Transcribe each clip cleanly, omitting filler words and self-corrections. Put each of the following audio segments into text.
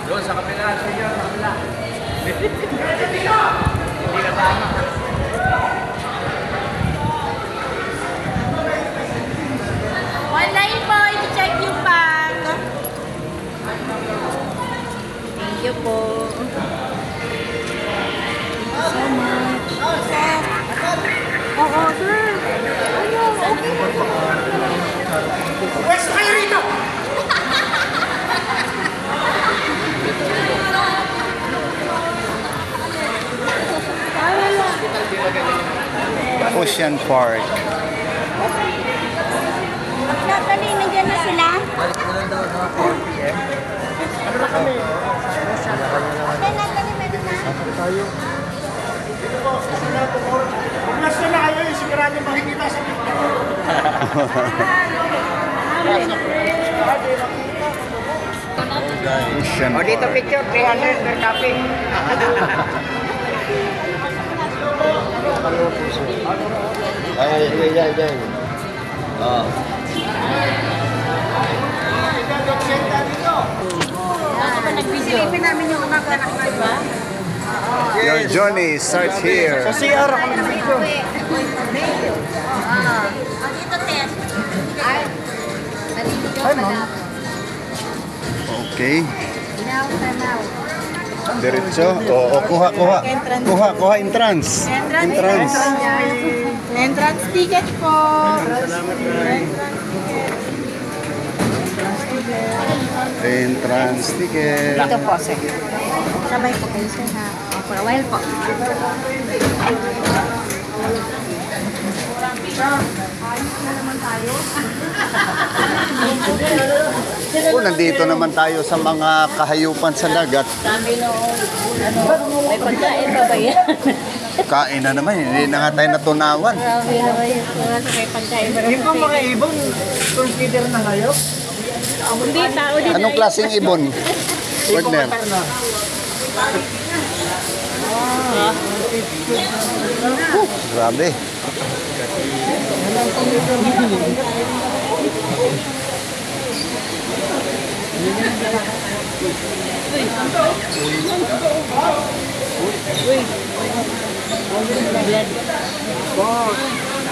Doon sa kapila, sa kapila. Hindi na tama. Online po, i-check yung bag. Thank you po. So much. Oo, sir. Ano, okay. West kayo rito! Ocean Park. Dali, nandiyan na sila. Ano na kami? Okay na, dali, meron na. Dito po, kung nasa na kayo, sigurado makikita sa picture. Ocean O dito Park. picture, 300 per copy. Ay, Silipin namin yung mga anak na iba. Your journey starts here. Sa CR ako nag-video. Dito, Tess. Ay, nalilito Ay, pa ma'am. na. Okay. Tanaw. Diretso. Oo, kuha entrance. Entrance. Entrance ticket po. Entrance ticket. Ito po, sir. Sabay po kayo, sir, ha? For a while po. Nandito naman tayo sa mga kahayupan sa dagat. Sabi noong, may pagkain pa ba yan? Kain na naman, hindi na nga tayo natunawan. Sabi na ba yan? May pagkain ba Yung pang mga ibon, consider na kayo? Hindi, tao din. Anong klaseng ibon? Partner. Grabe.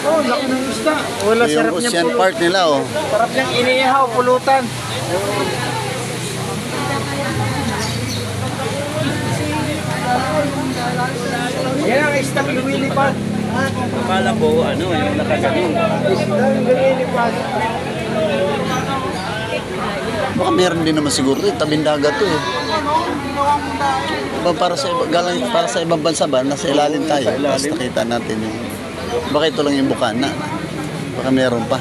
Oh, laki ng isda. Wala, Yung sarap niya Ocean pulutan. Park nila, oh. Sarap niyang iniihaw, pulutan. Yan ang isdang lumilipad. Akala ko, ano, yung nakaganon. Isdang lumilipad. Baka meron din naman siguro ito, tabing dagat to eh. Para sa galing para sa ibang bansa ba, nasa ilalim tayo. Tapos nakita natin yung baka ito lang yung bukana. Baka meron pa.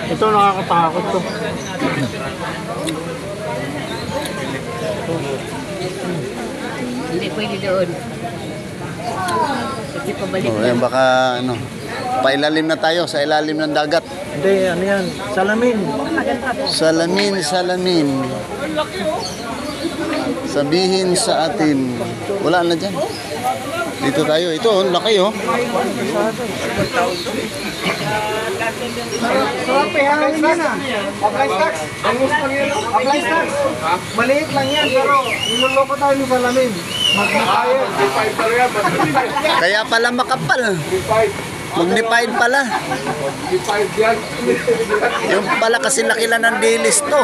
Ito nakakatakot to. Hindi pwede doon. Kasi pabalik Oh, yan baka ano, pailalim na tayo sa ilalim ng dagat. Hindi, ano yan? Salamin. Salamin, salamin. Sabihin sa atin. Wala na dyan. Dito tayo. Ito, oh, laki oh. Sarap eh, hangin yan ah. Apply stocks. Apply stocks. Maliit lang yan, pero niloloko tayo ng salamin. Magkakaya. Kaya pala makapal. Magnified pala. Yung pala kasi laki lang ng dilis to.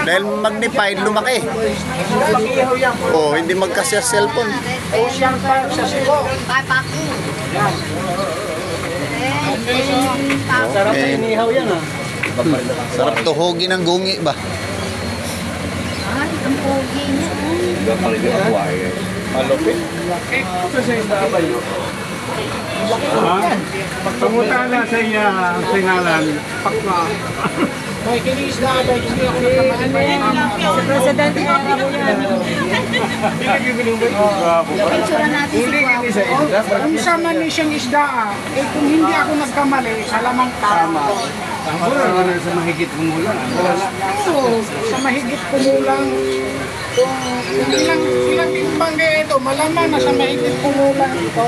Dahil magnified, lumaki. Pakiyaw yan. Oh, hindi magkasya cellphone. Ocean Park sa Cebu. Sarap na inihaw yan ah. Sarap tuhogin ng gungi ba? Ay, ang pogi niya. Malupit. Ito sa ibabaw. Pagpangutala sa iya singalan, pakma. May kinis na ba? Hindi ako nagkamali. Presidente nga po yan. Picture natin si Guapo. Kung sa man ni siyang isda, eh kung hindi ako nagkamali, sa lamang tama. Sa mahigit kumulang. So, sa mahigit kumulang Kung ilang timbang kaya ito, malamang nasa mahigit puno lang ito.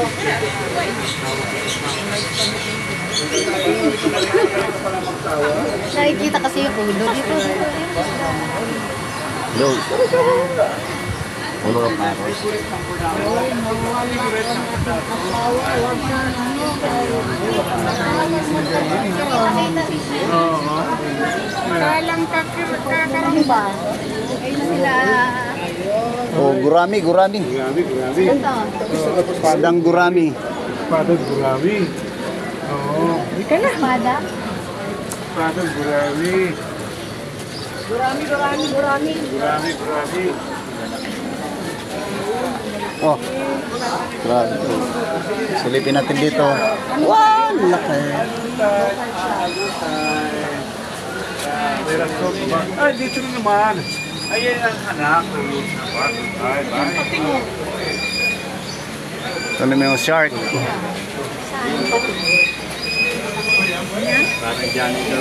Nakikita kasi yung ulo dito. Hello. Ulo ka paros. Kalang kakaramba. Oh, gurami. Ito. Padang gurami. Padang gurami. Oo. Espada. Padang gurami. Gurami. Oh. Grabe to. Silipin natin dito. Wow, laki. Ay, dito rin naman. Ayan ang anak. Ito naman yung shark. Parang dyan ito.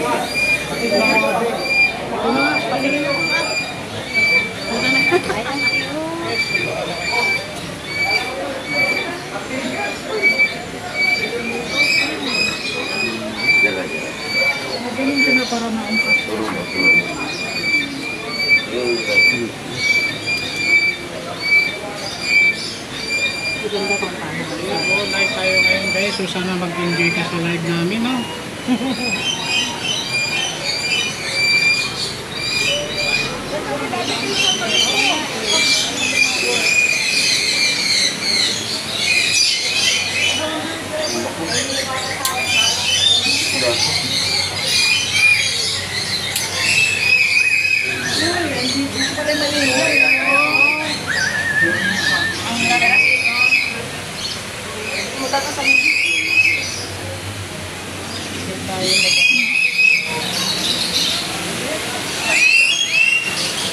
Live tayo ngayon guys, so sana mag-enjoy ka sa live namin, no?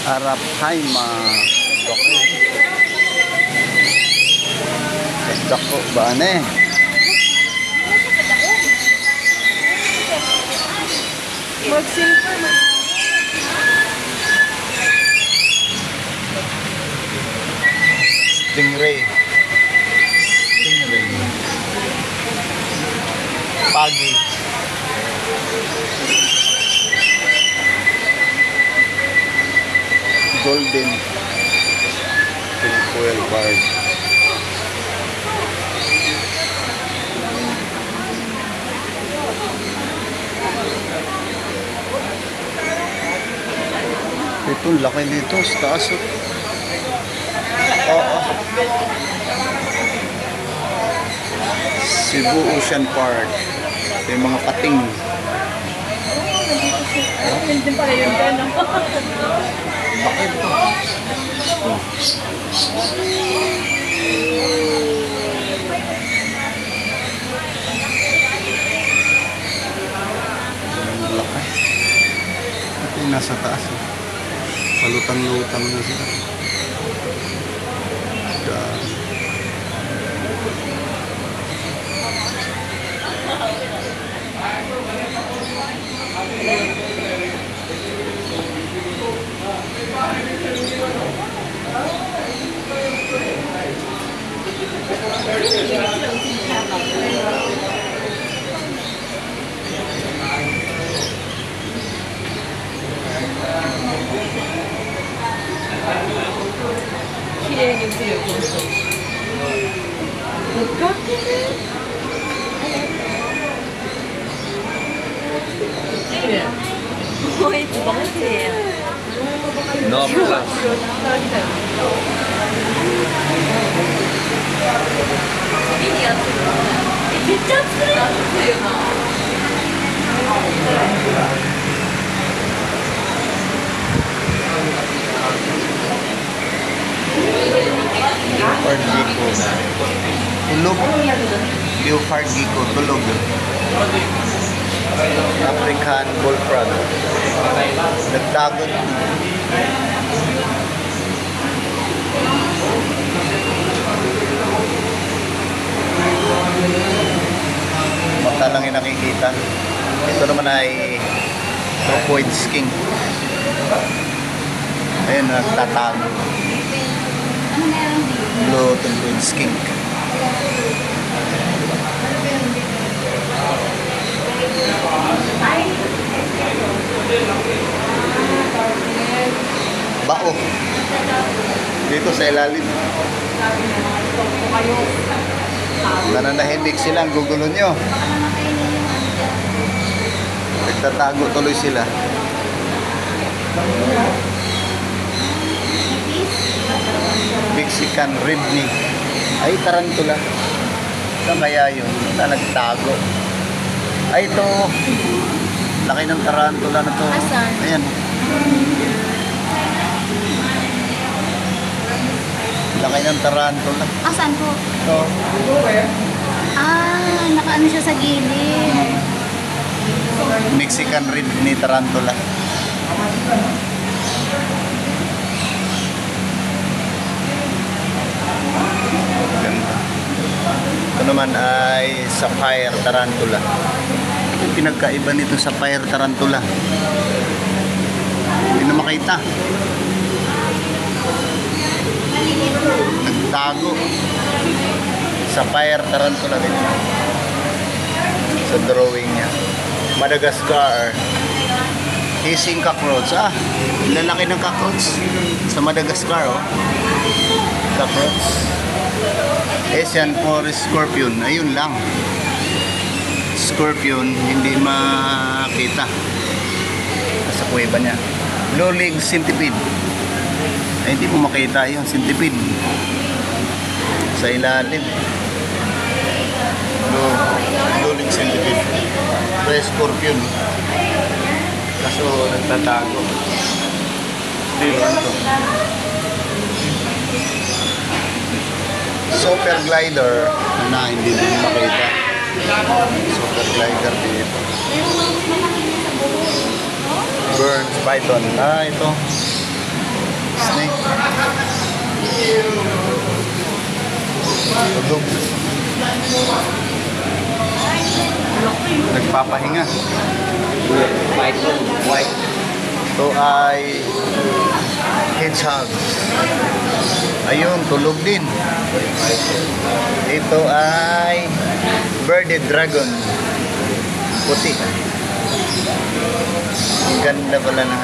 Harap Haima. Dako ba ane? Stingray. Pagi. Golden tinfoil bird. Ito, laki nito sa taas. Oo. Cebu Ocean Park. Ito yung mga pating. Bakit ito? Laki. Ito yung nasa taas. Palutang-lutang na sila. No plus. Leopard Gecko. Tulog. Leopard Gecko. Tulog. African bullfrog. Nagdagon. Mata lang yung nakikita. Ito naman ay turquoise king. Ayun, nagtatago. Blue turquoise skink. Bao. Dito sa ilalim. Nananahimik sila, ang gugulo nyo. Nagtatago tuloy sila. Mexican ribney. Ay, tarantula. Saan kaya yun? Saan nagtago? Ay, ito. Laki ng tarantula na to. Asan? Ayan. Laki ng tarantula. Asan po? Ito. Nakaano siya sa gilid. Mexican ribney tarantula. Ganda. Ito naman ay sapphire tarantula. Yung pinagkaiba nito sapphire tarantula. Hindi na makita. Nagtago. Sapphire tarantula din. Sa drawing niya. Madagascar. Hissing cockroach. Lalaki ng cockroach. Sa Madagascar, oh. Cockroach. Asian forest scorpion. Ayun lang. Scorpion, hindi makita. Sa kuweba niya. Blue leg centipede. Ay, hindi mo makita yun. Centipede. Sa ilalim. Blue leg centipede. Ito scorpion. Kaso nagtatago. Dito ito. Super glider na hindi din makita. Super glider dito. Burns python. Ito. Snake. Tulog. Nagpapahinga. White. Ito ay hedgehog. Ayun, tulog din. Ito ay bearded dragon. Puti. Ang ganda pala ng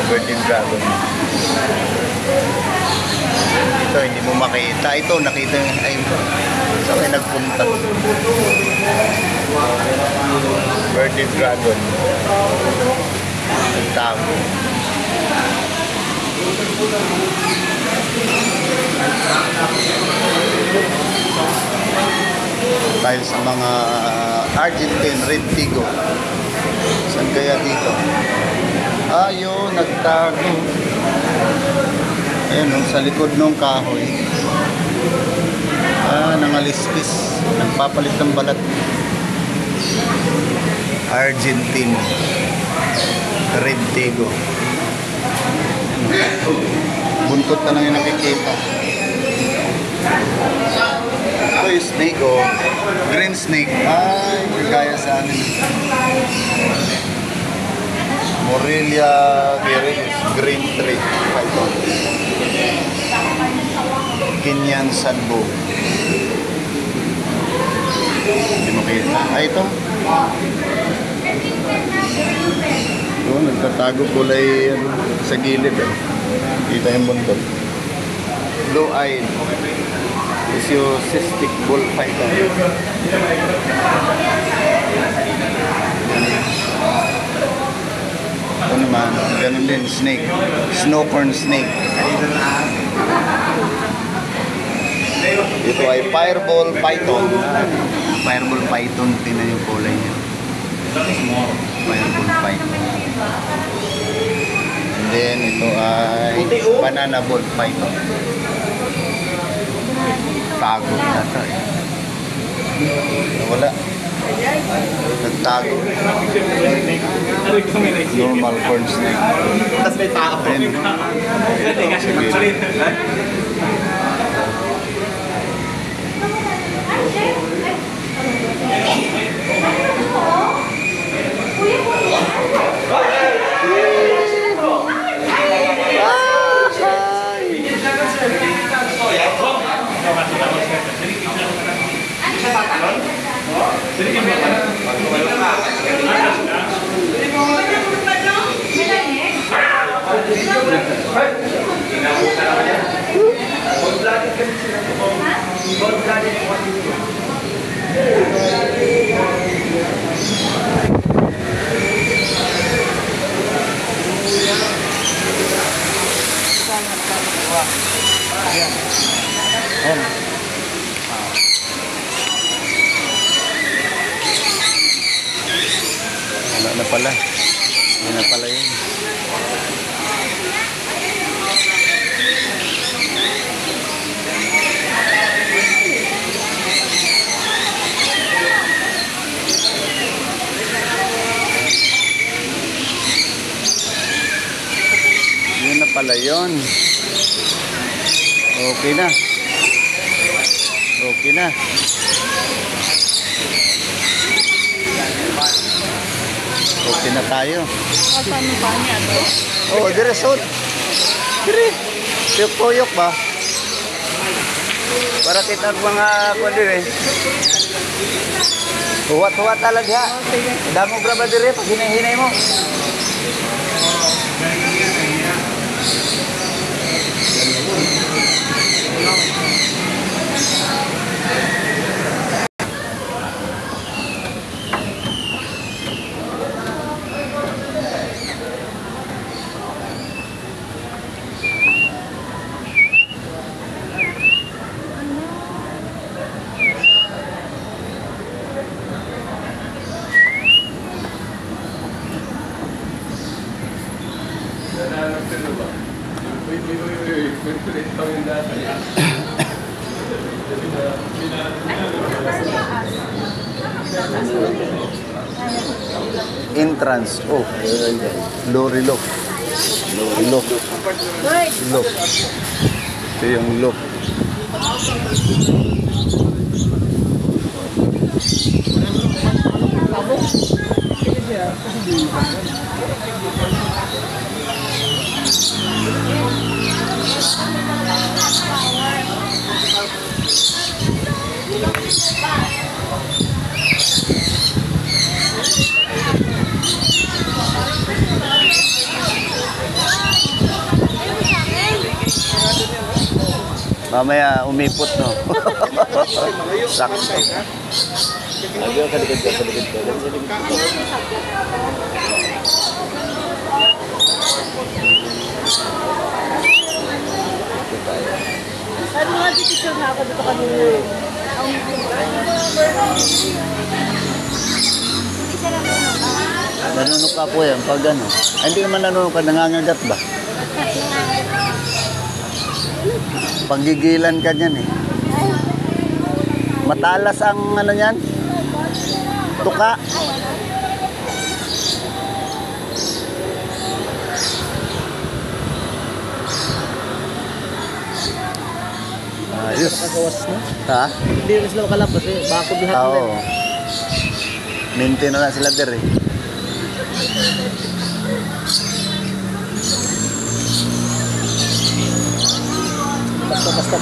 bearded dragon. Ito, hindi mo makita. Ito, nakita yung ay, saan kayo nagpunta? Bearded dragon. Nagtago. Dahil sa mga Argentine red tigo. Saan kaya dito? Ayun, nagtago. Ayun, sa likod ng kahoy. Nangaliskis. Nagpapalit ng balat. Argentine red tigo. Buntot na lang yung nakikita. Ito yung snake, oh. Green snake. Ay, kagaya sa amin. Morelia viridis, green tree. Python. Kenyan sunbow. Hindi makita. Ay, ito. Ito, nagtatago kulay sa gilid, eh. Kita yung buntot. Blue-eyed. Cystic bullfighter. Ito naman, ganun din, snake. Snowcorn snake. Ito ay fireball python. Fireball python, tingnan yung kulay niya. Fireball python. And then, ito ay banana ball python. Tago yata eh. Wala. Nagtago. Normal corn snake. Tapos may tao. Sige. Wala na pala. Hindi na pala yun. Yun na pala yun. Okay na. Okay na. Okay na tayo. Saan pa niya to? Oh, dire sud. Dire. Tuyok ba? Para kita mga ko dire. Huwat-huwat talaga. Damo bra ba dire pag hinay-hinay mo. Entrance. Oh, Lorilo. Lorilo. Lorilo. Ito yung look. Mamaya umipot, no? Sakto. Ayaw ka likod ka, likod ka. Ano nga dito na ako dito kanina? Nanunok ka po yan pag ano. Ay, hindi naman nanunok ka, nangangagat ba? Paggigilan ka dyan eh. Matalas ang ano yan? Tuka. Ayos. Ha? Hindi na sila makalapos eh. Baka bihat Oo. Maintain na sila der eh. Basta